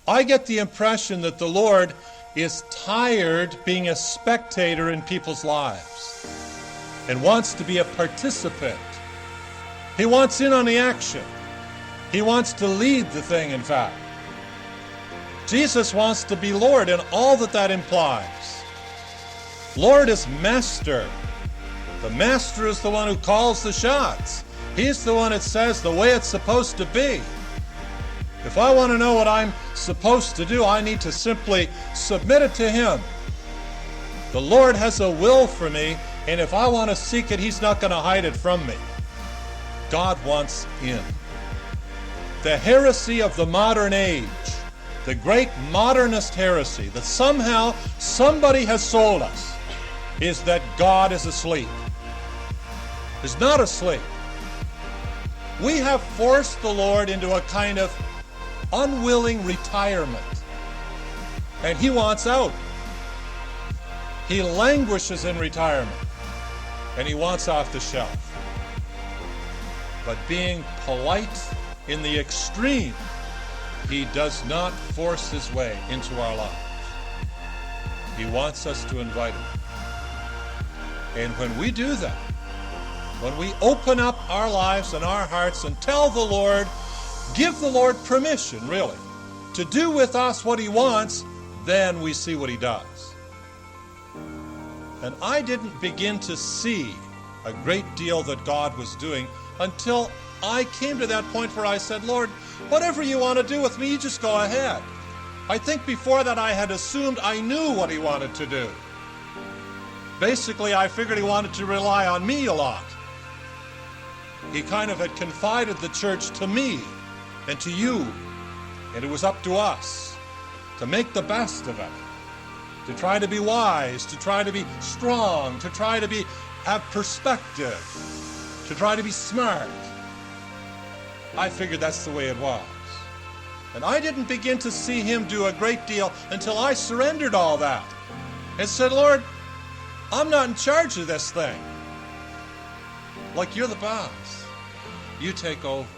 I get the impression that the Lord is tired being a spectator in people's lives and wants to be a participant. He wants in on the action. He wants to lead the thing, in fact. Jesus wants to be Lord in all that implies. Lord is master. The master is the one who calls the shots. He's the one that says the way it's supposed to be. If I want to know what I'm supposed to do, I need to simply submit it to Him. The Lord has a will for me, and if I want to seek it, He's not going to hide it from me. God wants in. The heresy of the modern age, the great modernist heresy that somehow somebody has sold us, is that God is asleep. He's not asleep. We have forced the Lord into a kind of unwilling retirement, and He wants out. He languishes in retirement, and He wants off the shelf. But being polite in the extreme, He does not force His way into our lives. He wants us to invite Him. And when we do that, when we open up our lives and our hearts and tell the Lord, give the Lord permission, really, to do with us what He wants, then we see what He does. And I didn't begin to see a great deal that God was doing until I came to that point where I said, Lord, whatever you want to do with me, you just go ahead. I think before that I had assumed I knew what He wanted to do. Basically, I figured He wanted to rely on me a lot. He kind of had confided the church to me and to you, and it was up to us to make the best of it, to try to be wise, to try to be strong, to try to have perspective, to try to be smart. I figured that's the way it was. And I didn't begin to see Him do a great deal until I surrendered all that and said, Lord, I'm not in charge of this thing. Like, you're the boss. You take over.